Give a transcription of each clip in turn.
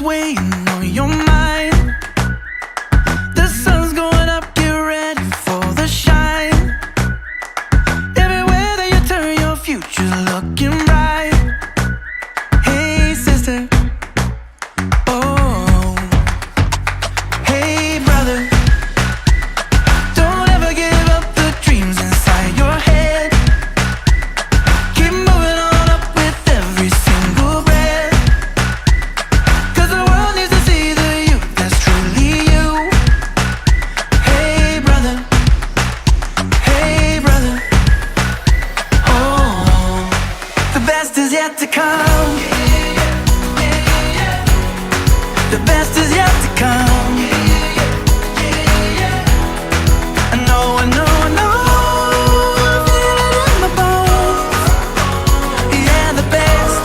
weighing on your mind. The sun's going up, get ready for the shine. Everywhere that you turn, your future's looking bright. Hey sister, oh, hey brother, don't ever give up the dreams inside your head. Keep moving on up with every single breath, 'cause the world needs to see the you that's truly you. Hey brother, oh, the best is yet to come. The best is yet to come. I know, I know, I know, I feel it in my bones. Yeah, the best,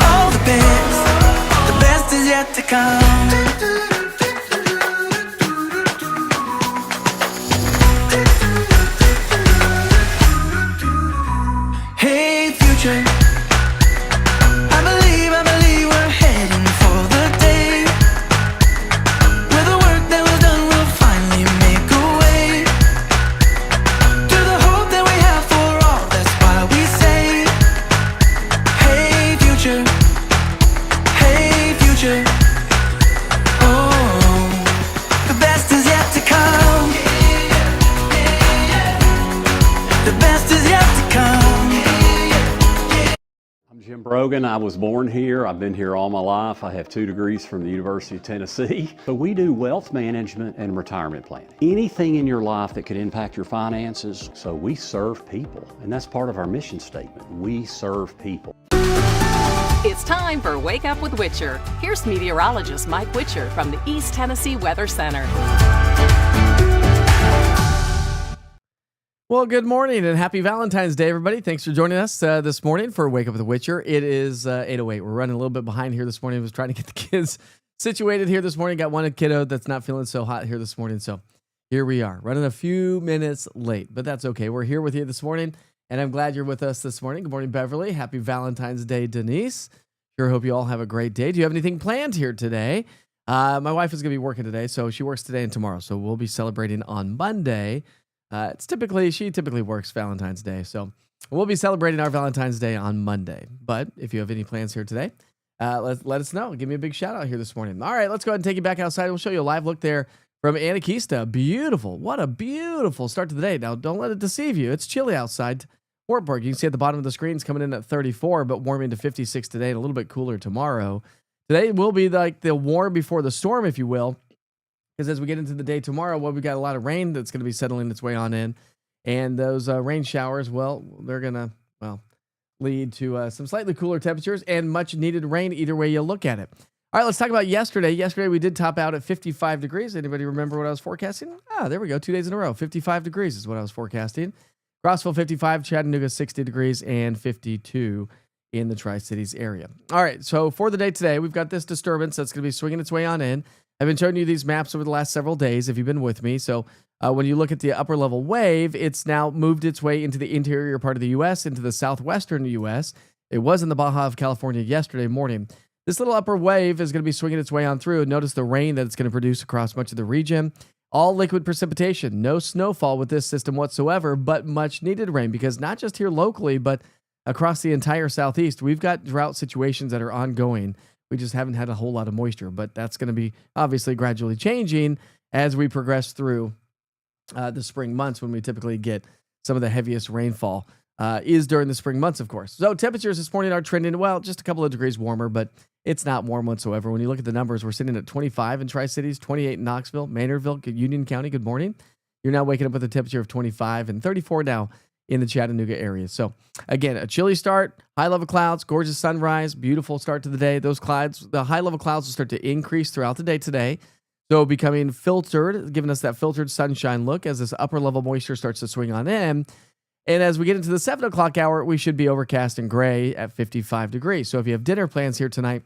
oh the best is yet to come. Hey future, I believe we're heading for the day where the work that was done will finally make a way to the hope that we have for all. That's why we say, hey future, oh, the best is yet to come. The best is yet to come. I'm Jim Brogan. I was born here. I've been here all my life. I have 2 degrees from the University of Tennessee. So we do wealth management and retirement planning. Anything in your life that could impact your finances. So we serve people, and that's part of our mission statement. We serve people. It's time for Wake Up with Witcher. Here's meteorologist Mike Witcher from the East Tennessee Weather Center. Well, good morning and happy Valentine's Day, everybody. Thanks for joining us this morning for Wake Up with the Witcher. It is 8:08. We're running a little bit behind here this morning. I was trying to get the kids situated here this morning. Got one kiddo that's not feeling so hot here this morning. So here we are, running a few minutes late, but that's okay. We're here with you this morning, and I'm glad you're with us this morning. Good morning, Beverly. Happy Valentine's Day, Denise. Sure hope you all have a great day. Do you have anything planned here today? My wife is going to be working today, so she works today and tomorrow. So we'll be celebrating on Monday. She typically works Valentine's Day, so we'll be celebrating our Valentine's Day on Monday. But if you have any plans here today, let us know. Give me a big shout out here this morning. All right, let's go ahead and take you back outside. We'll show you a live look there from Anakeesta. Beautiful. What a beautiful start to the day. Now, don't let it deceive you. It's chilly outside. Wartburg, you can see at the bottom of the screen, it's coming in at 34, but warming to 56 today and a little bit cooler tomorrow. Today will be like the warm before the storm, if you will. Because as we get into the day tomorrow, well, we've got a lot of rain that's going to be settling its way on in. And those rain showers, well, they're going to, lead to some slightly cooler temperatures and much needed rain either way you look at it. All right, let's talk about yesterday. Yesterday, we did top out at 55 degrees. Anybody remember what I was forecasting? There we go. 2 days in a row. 55 degrees is what I was forecasting. Crossville, 55. Chattanooga, 60 degrees and 52 in the Tri-Cities area. All right, so for the day today, we've got this disturbance that's going to be swinging its way on in. I've been showing you these maps over the last several days if you've been with me. So when you look at the upper level wave, it's now moved its way into the interior part of the U.S., into the southwestern U.S. It was in the Baja of California yesterday morning. This little upper wave is going to be swinging its way on through. Notice the rain that it's going to produce across much of the region. All liquid precipitation, no snowfall with this system whatsoever, but much needed rain because not just here locally, but across the entire southeast, we've got drought situations that are ongoing. We just haven't had a whole lot of moisture, but that's going to be obviously gradually changing as we progress through the spring months when we typically get some of the heaviest rainfall is during the spring months, of course. So temperatures this morning are trending, well, just a couple of degrees warmer, but it's not warm whatsoever. When you look at the numbers, we're sitting at 25 in Tri-Cities, 28 in Knoxville, Maynardville, Union County, good morning. You're now waking up with a temperature of 25 and 34 now in the Chattanooga area. So again, a chilly start, high level clouds, gorgeous sunrise, beautiful start to the day. Those clouds, the high level clouds will start to increase throughout the day today. So becoming filtered, giving us that filtered sunshine look as this upper level moisture starts to swing on in. And as we get into the 7 o'clock hour, we should be overcast and gray at 55 degrees. So if you have dinner plans here tonight,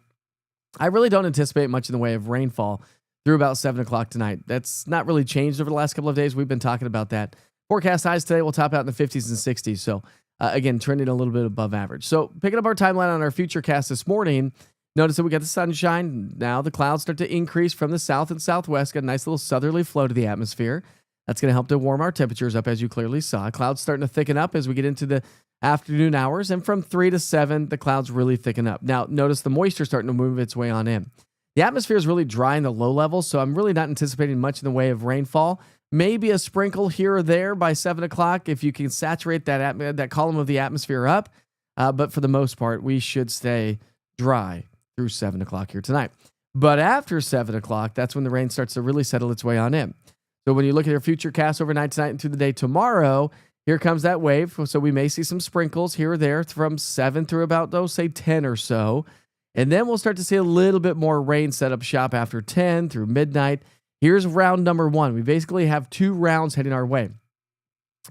I really don't anticipate much in the way of rainfall through about 7 o'clock tonight. That's not really changed over the last couple of days. We've been talking about that. Forecast highs today will top out in the 50s and 60s. So again, trending a little bit above average. So picking up our timeline on our future cast this morning, Notice that we got the sunshine. Now the clouds start to increase from the south and southwest. Got a nice little southerly flow to the atmosphere. That's going to help to warm our temperatures up, as you clearly saw. Clouds starting to thicken up as we get into the afternoon hours. And from 3 to 7, the clouds really thicken up. Now, notice the moisture starting to move its way on in. The atmosphere is really dry in the low levels, so I'm really not anticipating much in the way of rainfall. Maybe a sprinkle here or there by 7 o'clock if you can saturate that column of the atmosphere up. But for the most part, we should stay dry through 7 o'clock here tonight. But after 7 o'clock, that's when the rain starts to really settle its way on in. So when you look at your future cast overnight tonight into the day tomorrow, here comes that wave. So we may see some sprinkles here or there from 7 through about, say 10 or so. And then we'll start to see a little bit more rain set up shop after 10 through midnight. Here's round number 1. We basically have 2 rounds heading our way.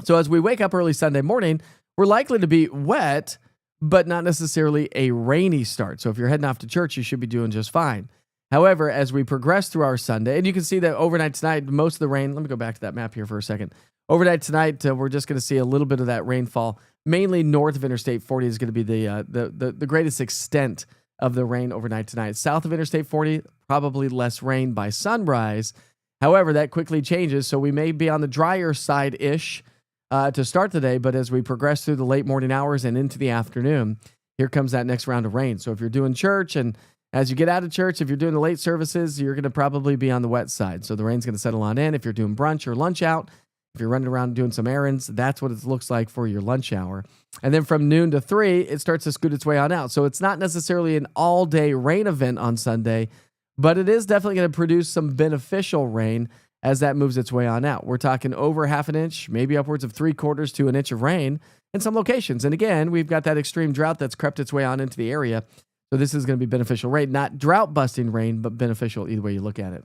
So as we wake up early Sunday morning, we're likely to be wet, but not necessarily a rainy start. So if you're heading off to church, you should be doing just fine. However, as we progress through our Sunday, and you can see that overnight tonight, most of the rain, let me go back to that map here for a second. Overnight tonight, we're just going to see a little bit of that rainfall. Mainly north of Interstate 40 is going to be the greatest extent of the rain overnight tonight. South of Interstate 40, probably less rain by sunrise. However, that quickly changes, so we may be on the drier side-ish to start the day, but as we progress through the late morning hours and into the afternoon, here comes that next round of rain. So if you're doing church, and as you get out of church, if you're doing the late services, you're going to probably be on the wet side. So the rain's going to settle on in. If you're doing brunch or lunch out, if you're running around doing some errands, that's what it looks like for your lunch hour. And then from noon to 3, it starts to scoot its way on out. So it's not necessarily an all-day rain event on Sunday, but it is definitely going to produce some beneficial rain as that moves its way on out. We're talking over half an inch, maybe upwards of 3/4 to an inch of rain in some locations. And again, we've got that extreme drought that's crept its way on into the area. So this is going to be beneficial rain, not drought-busting rain, but beneficial either way you look at it.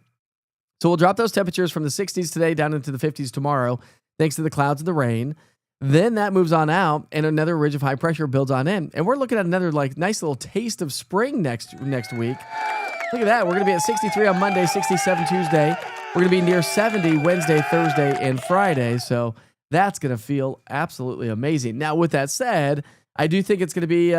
So we'll drop those temperatures from the 60s today down into the 50s tomorrow, thanks to the clouds and the rain. Then that moves on out, and another ridge of high pressure builds on in. And we're looking at another nice little taste of spring next week. Look at that. We're going to be at 63 on Monday, 67 Tuesday. We're going to be near 70 Wednesday, Thursday, and Friday. So that's going to feel absolutely amazing. Now, with that said, I do think it's going to be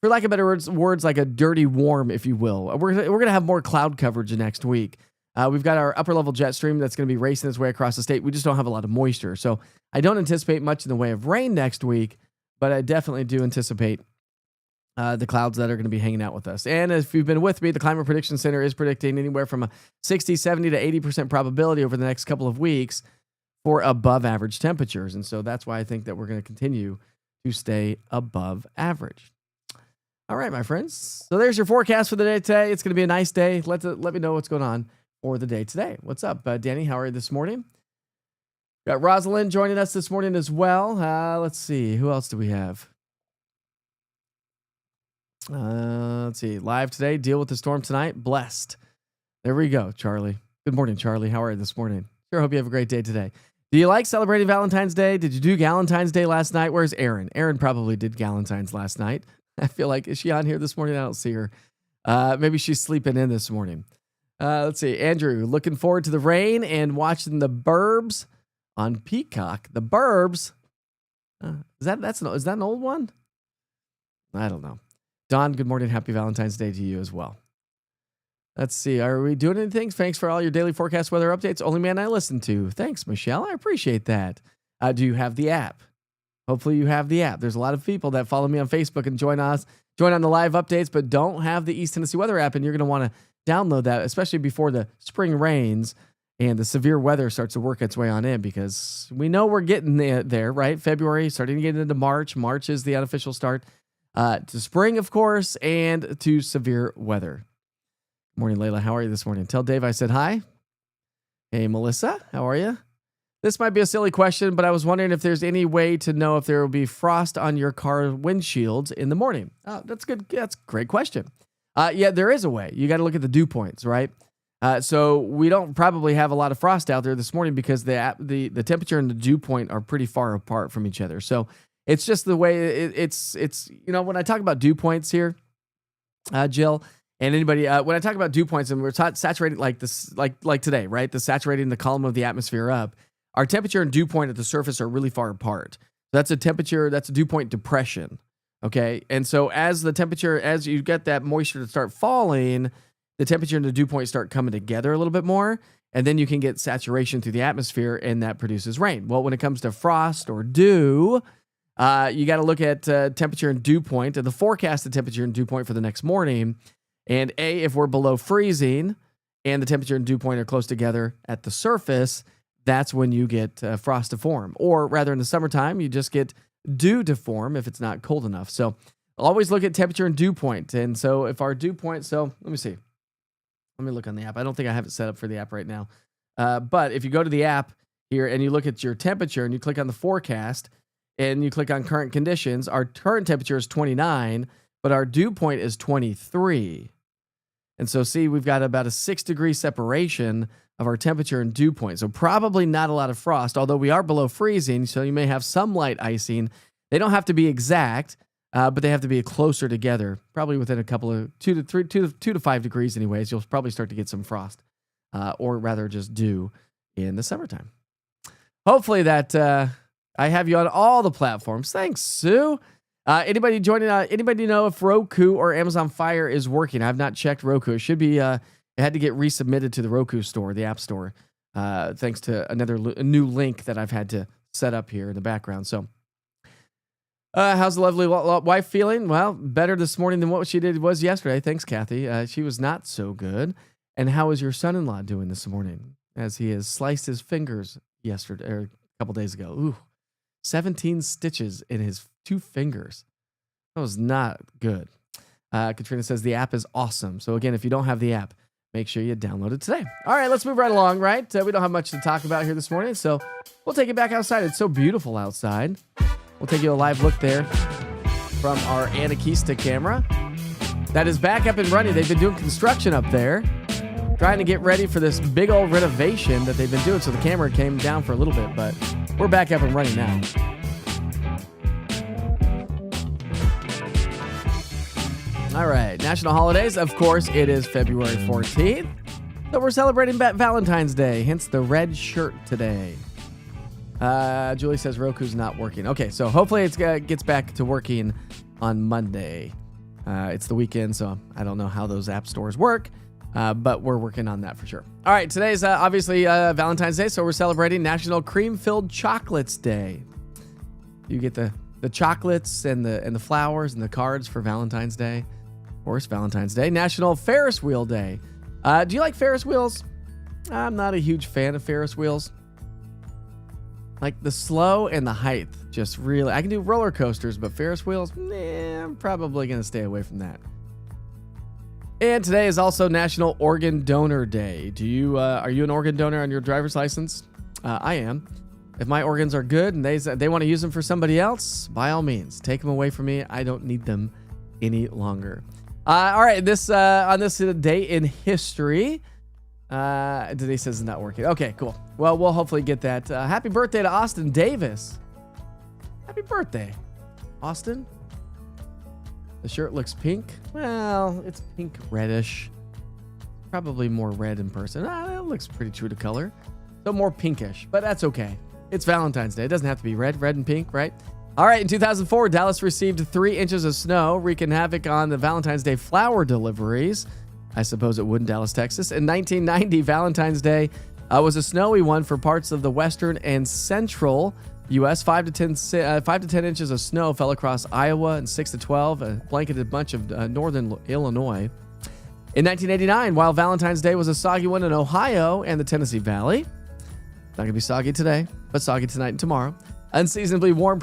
for lack of better words, like a dirty warm, if you will. We're going to have more cloud coverage next week. We've got our upper level jet stream that's going to be racing its way across the state. We just don't have a lot of moisture. So I don't anticipate much in the way of rain next week, but I definitely do anticipate the clouds that are going to be hanging out with us. And if you've been with me, the Climate Prediction Center is predicting anywhere from a 60, 70 to 80% probability over the next couple of weeks for above average temperatures. And so that's why I think that we're going to continue to stay above average. All right, my friends. So there's your forecast for the day today. It's going to be a nice day. Let me know what's going on for the day today. What's up, Danny? How are you this morning? Got Rosalind joining us this morning as well. Let's see. Who else do we have? Let's see. Live today. Deal with the storm tonight. Blessed. There we go, Charlie. Good morning, Charlie. How are you this morning? Sure hope you have a great day today. Do you like celebrating Valentine's Day? Did you do Galentine's Day last night? Where's Erin? Erin probably did Galentine's last night. I feel like, is she on here this morning? I don't see her. Maybe she's sleeping in this morning. Let's see. Andrew, looking forward to the rain and watching the Burbs on Peacock. The Burbs. Is that an old one? I don't know. Don, good morning. Happy Valentine's Day to you as well. Let's see. Are we doing anything? Thanks for all your daily forecast weather updates. Only man I listen to. Thanks, Michelle. I appreciate that. Do you have the app? Hopefully you have the app. There's a lot of people that follow me on Facebook and join on the live updates, but don't have the East Tennessee Weather app, and you're going to want to download that, especially before the spring rains and the severe weather starts to work its way on in, because we know we're getting there, right? February, starting to get into March. March is the unofficial start to spring, of course, and to severe weather. Morning, Layla. How are you this morning? Tell Dave I said hi. Hey, Melissa. How are you? This might be a silly question, but I was wondering if there's any way to know if there will be frost on your car windshields in the morning. Oh, that's good. That's a great question. Yeah, there is a way. You got to look at the dew points, right? So we don't probably have a lot of frost out there this morning because the temperature and the dew point are pretty far apart from each other. So it's just the way it's when I talk about dew points here, Jill, and anybody, when I talk about dew points and we're saturating like this, like today, right? The saturating the column of the atmosphere up, our temperature and dew point at the surface are really far apart. So that's a dew point depression. Okay. And so as you get that moisture to start falling, the temperature and the dew point start coming together a little bit more. And then you can get saturation through the atmosphere, and that produces rain. Well, when it comes to frost or dew, you got to look at temperature and dew point, the forecasted temperature and dew point for the next morning. And if we're below freezing and the temperature and dew point are close together at the surface, that's when you get frost to form. Or rather, in the summertime, you just get dew to form if it's not cold enough. So always look at temperature and dew point. And so if our dew point, so let me see. Let me look on the app. I don't think I have it set up for the app right now. But if you go to the app here and you look at your temperature and you click on the forecast and you click on current conditions, our current temperature is 29, but our dew point is 23. And so see, we've got about a 6-degree separation of our temperature and dew point. So probably not a lot of frost, although we are below freezing, so you may have some light icing. They don't have to be exact, but they have to be closer together, probably within a couple of 2 to 5 degrees anyways. You'll probably start to get some frost, or rather just dew in the summertime. Hopefully that I have you on all the platforms. Thanks, Sue. Anybody joining? Anybody know if Roku or Amazon Fire is working? I've not checked Roku. It should be. It had to get resubmitted to the Roku store, the App Store, thanks to a new link that I've had to set up here in the background. So, how's the lovely wife feeling? Well, better this morning than what she was yesterday. Thanks, Kathy. She was not so good. And how is your son-in-law doing this morning? As he has sliced his fingers yesterday or a couple days ago. Ooh, 17 stitches in his 2 fingers. That was not good. Katrina says the app is awesome. So again, if you don't have the app, make sure you download it today. All right, let's move right along, right? We don't have much to talk about here this morning, so we'll take it back outside. It's so beautiful outside. We'll take you a live look there from our Anakista camera. That is back up and running. They've been doing construction up there, trying to get ready for this big old renovation that they've been doing. So the camera came down for a little bit, but we're back up and running now. All right, national holidays. Of course, it is February 14th. So we're celebrating Valentine's Day, hence the red shirt today. Julie says Roku's not working. Okay, so hopefully it gets back to working on Monday. It's the weekend, so I don't know how those app stores work, but we're working on that for sure. All right, today's obviously Valentine's Day, so we're celebrating National Cream-Filled Chocolates Day. You get the chocolates and the flowers and the cards for Valentine's Day. Of course, Valentine's Day. National Ferris Wheel Day. Do you like Ferris wheels? I'm not a huge fan of Ferris wheels. Like the slow and the height, just really. I can do roller coasters, but Ferris wheels, I'm probably going to stay away from that. And today is also National Organ Donor Day. Are you an organ donor on your driver's license? I am. If my organs are good and they want to use them for somebody else, by all means, take them away from me. I don't need them any longer. All right, on this day in history. Today says it's not working. Okay, cool. Well, we'll hopefully get that. Happy birthday to Austin Davis. Happy birthday, Austin. The shirt looks pink. Well, it's pink reddish. Probably more red in person. It looks pretty true to color. So more pinkish, but that's okay. It's Valentine's Day. It doesn't have to be red and pink, right? All right, in 2004, Dallas received 3 inches of snow, wreaking havoc on the Valentine's Day flower deliveries. I suppose it would in Dallas, Texas. In 1990, Valentine's Day was a snowy one for parts of the western and central U.S. 5 to 10 inches of snow fell across Iowa, and 6 to 12 blanketed a bunch of northern Illinois. In 1989, while Valentine's Day was a soggy one in Ohio and the Tennessee Valley, not going to be soggy today, but soggy tonight and tomorrow. Unseasonably warm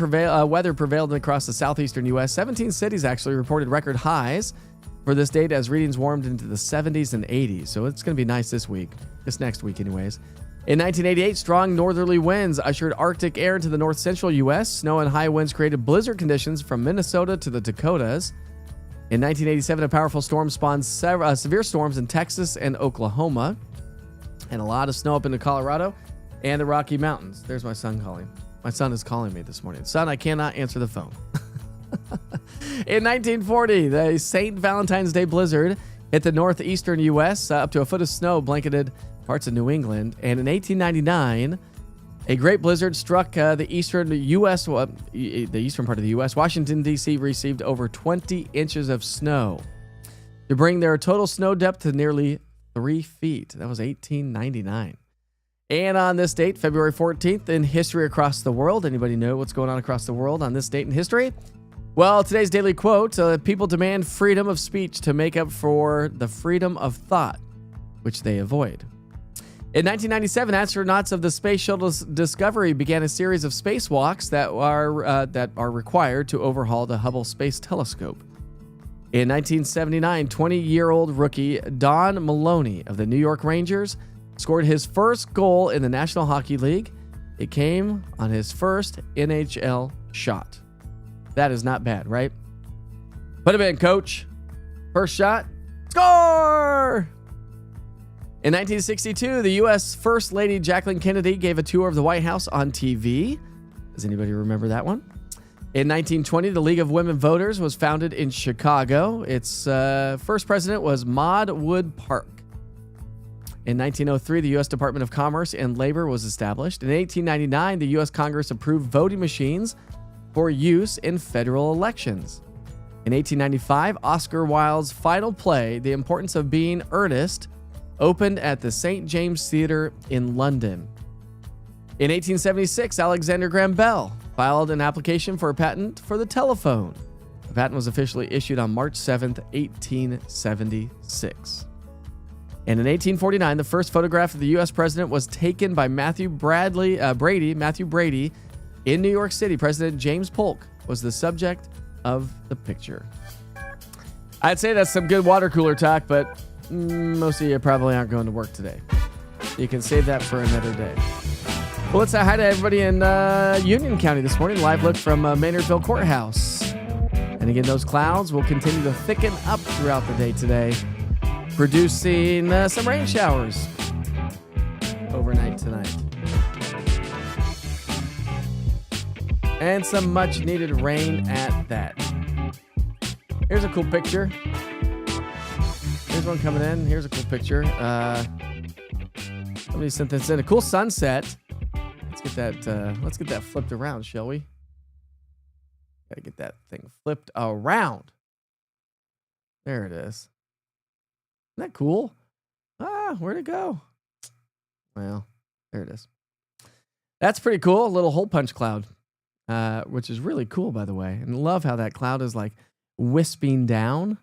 weather prevailed across the southeastern U.S. 17 cities actually reported record highs for this date as readings warmed into the 70s and 80s. So it's going to be nice this next week anyways. In 1988, strong northerly winds ushered Arctic air into the north central U.S. Snow and high winds created blizzard conditions from Minnesota to the Dakotas. In 1987, a powerful storm spawned severe storms in Texas and Oklahoma, and a lot of snow up into Colorado and the Rocky Mountains. There's my son calling. My son is calling me this morning. Son, I cannot answer the phone. In 1940, the St. Valentine's Day blizzard hit the northeastern U.S. Up to a foot of snow blanketed parts of New England. And in 1899, A great blizzard struck the eastern U.S. The eastern part of the U.S. Washington, D.C. received over 20 inches of snow to bring their total snow depth to nearly 3 feet. That was 1899. And on this date, February 14th, in history across the world. Anybody know what's going on across the world on this date in history? Well, today's daily quote, people demand freedom of speech to make up for the freedom of thought, which they avoid. In 1997, astronauts of the Space Shuttle Discovery began a series of spacewalks that are required to overhaul the Hubble Space Telescope. In 1979, 20-year-old rookie Don Maloney of the New York Rangers scored his first goal in the National Hockey League. It came on his first NHL shot. That is not bad, right? Put him in, coach. First shot. Score! In 1962, the U.S. First Lady Jacqueline Kennedy gave a tour of the White House on TV. Does anybody remember that one? In 1920, the League of Women Voters was founded in Chicago. Its first president was Maud Wood Park. In 1903, the U.S. Department of Commerce and Labor was established. In 1899, the U.S. Congress approved voting machines for use in federal elections. In 1895, Oscar Wilde's final play, The Importance of Being Earnest, opened at the St. James Theatre in London. In 1876, Alexander Graham Bell filed an application for a patent for the telephone. The patent was officially issued on March 7th, 1876. And in 1849, the first photograph of the U.S. president was taken by Matthew Brady, in New York City. President James Polk was the subject of the picture. I'd say that's some good water cooler talk, but most of you probably aren't going to work today. You can save that for another day. Well, let's say hi to everybody in Union County this morning. Live look from Maynardville Courthouse. And again, those clouds will continue to thicken up throughout the day today, producing some rain showers overnight tonight. And some much needed rain at that. Here's a cool picture. Here's one coming in. Here's a cool picture. Somebody sent this in. A cool sunset. Let's get that flipped around, shall we? Gotta get that thing flipped around. There it is. Isn't that cool? Where'd it go? Well, there it is. That's pretty cool. A little hole punch cloud, which is really cool, by the way. And love how that cloud is like wisping down.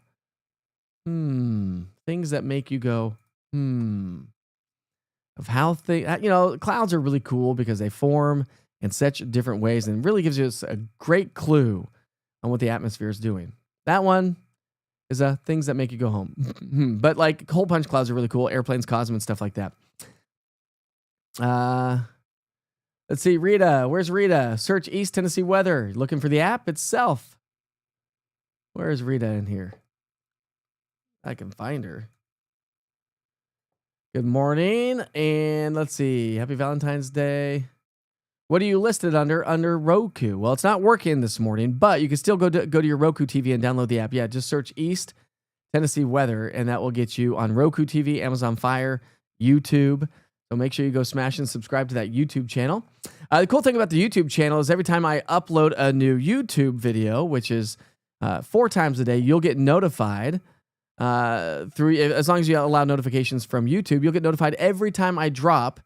Things that make you go, of how clouds are really cool because they form in such different ways and really gives you a great clue on what the atmosphere is doing. That one is things that make you go home. But like hole punch clouds are really cool. Airplanes cause them and stuff like that. Let's see. Rita. Where's Rita? Search East Tennessee weather. Looking for the app itself. Where's Rita in here? I can find her. Good morning. And let's see. Happy Valentine's Day. What are you listed under? Under Roku. Well, it's not working this morning, but you can still go to your Roku TV and download the app. Yeah, just search East Tennessee weather, and that will get you on Roku TV, Amazon Fire, YouTube. So make sure you go smash and subscribe to that YouTube channel. The cool thing about the YouTube channel is every time I upload a new YouTube video, which is 4 times a day, you'll get notified. As long as you allow notifications from YouTube, you'll get notified every time I drop.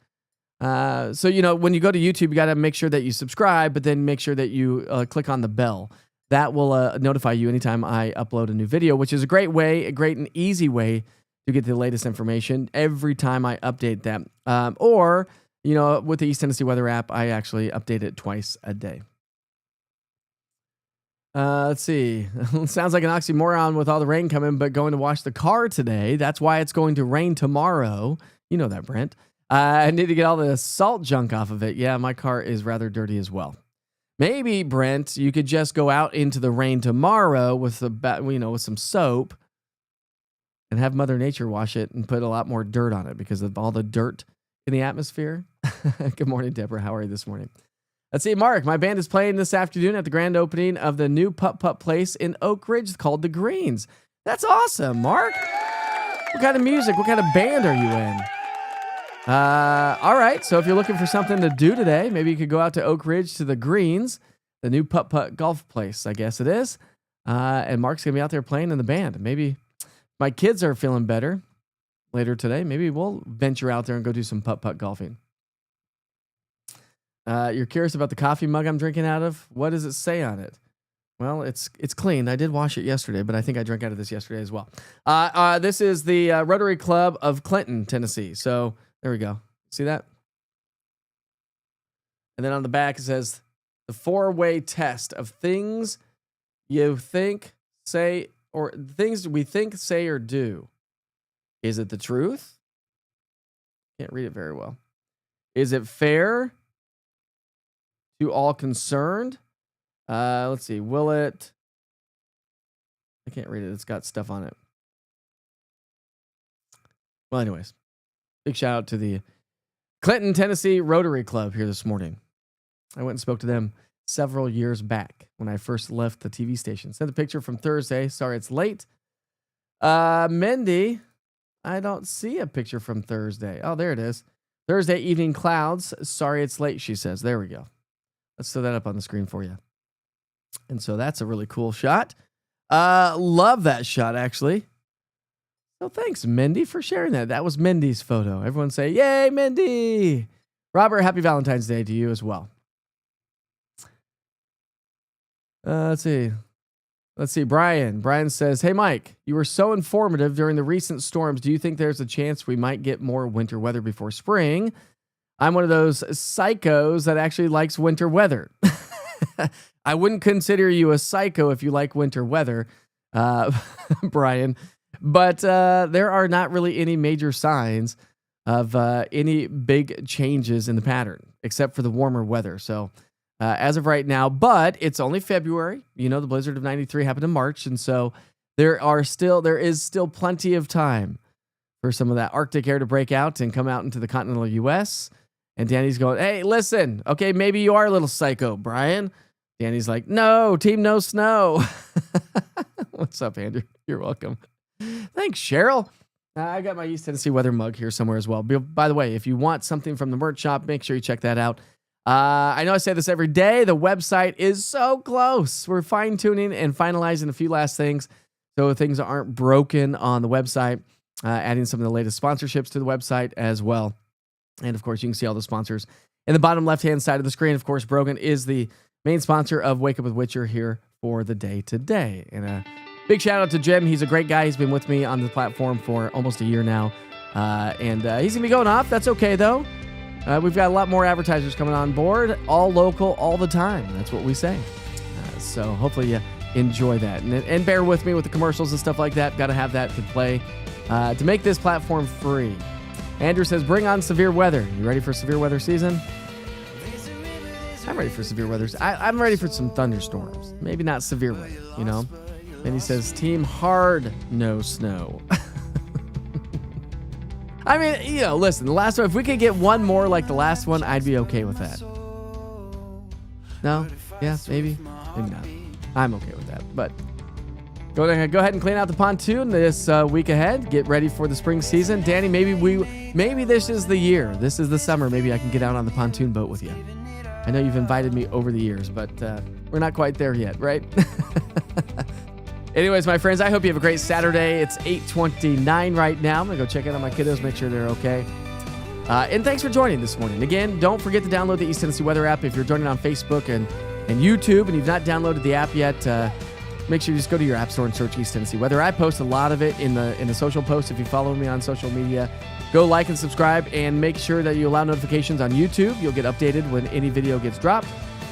So, when you go to YouTube, you got to make sure that you subscribe, but then make sure that you click on the bell. That will notify you anytime I upload a new video, which is a great and easy way to get the latest information every time I update that. Or, with the East Tennessee Weather app, I actually update it twice a day. Let's see. Sounds like an oxymoron with all the rain coming, but going to wash the car today. That's why it's going to rain tomorrow. You know that, Brent. I need to get all the salt junk off of it. Yeah, my car is rather dirty as well. Maybe, Brent, you could just go out into the rain tomorrow with with some soap and have Mother Nature wash it and put a lot more dirt on it because of all the dirt in the atmosphere. Good morning, Deborah. How are you this morning? Let's see, Mark. My band is playing this afternoon at the grand opening of the new putt-putt place in Oak Ridge called The Greens. That's awesome, Mark. What kind of music? What kind of band are you in? All right. So if you're looking for something to do today, maybe you could go out to Oak Ridge to the Greens, the new putt-putt golf place, I guess it is. And Mark's going to be out there playing in the band. Maybe my kids are feeling better later today. Maybe we'll venture out there and go do some putt-putt golfing. You're curious about the coffee mug I'm drinking out of? What does it say on it? Well, it's clean. I did wash it yesterday, but I think I drank out of this yesterday as well. This is the Rotary Club of Clinton, Tennessee. So there we go. See that? And then on the back it says the 4-way test of things you think, say, or things we think, say, or do. Is it the truth? Can't read it very well. Is it fair to all concerned? Let's see. Will it? I can't read it. It's got stuff on it. Well, anyways, big shout out to the Clinton, Tennessee Rotary Club here this morning. I went and spoke to them several years back when I first left the TV station. Sent a picture from Thursday. Sorry it's late. Mindy, I don't see a picture from Thursday. Oh, there it is. Thursday evening clouds. Sorry it's late, she says. There we go. Let's throw that up on the screen for you. And so that's a really cool shot. Love that shot, actually. So thanks, Mindy, for sharing that. That was Mindy's photo. Everyone say, yay, Mindy. Robert, happy Valentine's Day to you as well. Let's see. Brian says, hey, Mike, you were so informative during the recent storms. Do you think there's a chance we might get more winter weather before spring? I'm one of those psychos that actually likes winter weather. I wouldn't consider you a psycho if you like winter weather, Brian. But there are not really any major signs of any big changes in the pattern, except for the warmer weather. So as of right now, but it's only February. You know, the blizzard of 93 happened in March. And so there is still plenty of time for some of that Arctic air to break out and come out into the continental U.S. And Danny's going, hey, listen, okay, maybe you are a little psycho, Brian. Danny's like, no, team no snow. What's up, Andrew? You're welcome. Thanks, Cheryl. I got my East Tennessee weather mug here somewhere as well. By the way, if you want something from the merch shop, make sure you check that out. I know I say this every day. The website is so close. We're fine-tuning and finalizing a few last things so things aren't broken on the website. Adding some of the latest sponsorships to the website as well. And, of course, you can see all the sponsors in the bottom left-hand side of the screen. Of course, Brogan is the main sponsor of Wake Up with Witcher here for the day today. And a big shout-out to Jim. He's a great guy. He's been with me on the platform for almost a year now. And he's going to be going off. That's okay, though. We've got a lot more advertisers coming on board, all local, all the time. That's what we say. So hopefully you enjoy that. And bear with me with the commercials and stuff like that. Got to have that to play to make this platform free. Andrew says, bring on severe weather. You ready for severe weather season? I'm ready for severe weather. I'm ready for some thunderstorms. Maybe not severe weather, you know? And he says, team hard, no snow. I mean, you know, listen, the last one, if we could get one more like the last one, I'd be okay with that. No? Yeah, maybe? Maybe not. I'm okay with that. But go ahead and clean out the pontoon this week ahead. Get ready for the spring season. Danny, maybe this is the year. This is the summer. Maybe I can get out on the pontoon boat with you. I know you've invited me over the years, but we're not quite there yet, right? Anyways, my friends, I hope you have a great Saturday. It's 8:29 right now. I'm going to go check in on my kiddos, make sure they're okay. And thanks for joining this morning. Again, don't forget to download the East Tennessee Weather app. If you're joining on Facebook and YouTube and you've not downloaded the app yet, make sure you just go to your app store and search East Tennessee Weather. I post a lot of it in the social posts. If you follow me on social media, go like and subscribe and make sure that you allow notifications on YouTube. You'll get updated when any video gets dropped.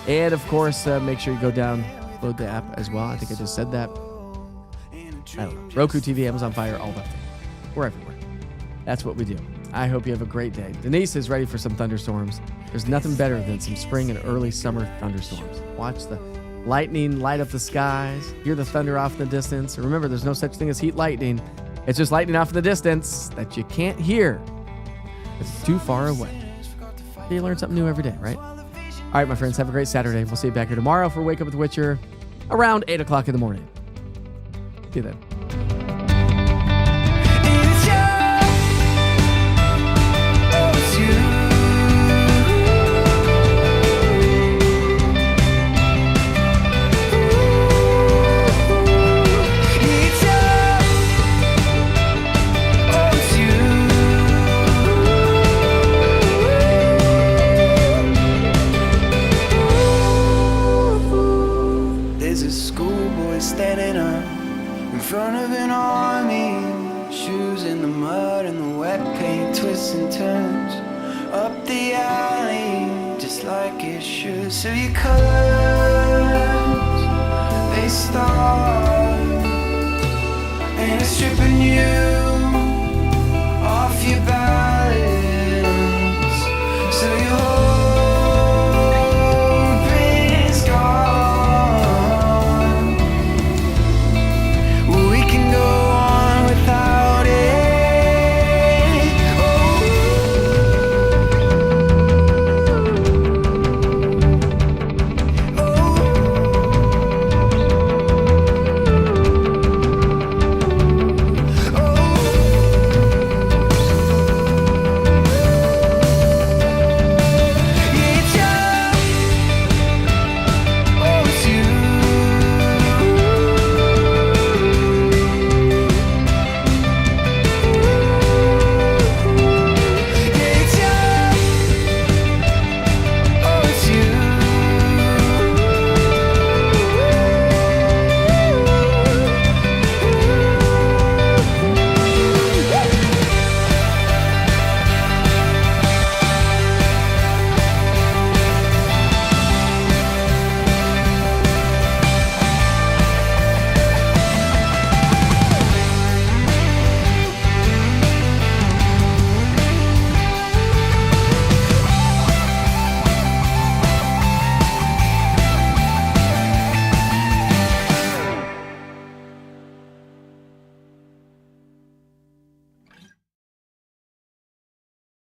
And of course, make sure you go download the app as well. I think I just said that. I don't know. Roku TV, Amazon Fire, all that thing. We're everywhere. That's what we do. I hope you have a great day. Denise is ready for some thunderstorms. There's nothing better than some spring and early summer thunderstorms. Watch the lightning light up the skies. Hear the thunder off in the distance. Remember, there's no such thing as heat lightning. It's just lightning off in the distance that you can't hear. It's too far away. You learn something new every day, right? All right, my friends, have a great Saturday. We'll see you back here tomorrow for Wake Up with Witcher around 8 o'clock in the morning. See you then. It's twists and turns up the alley just like it should. So your colors, they start, and it's stripping you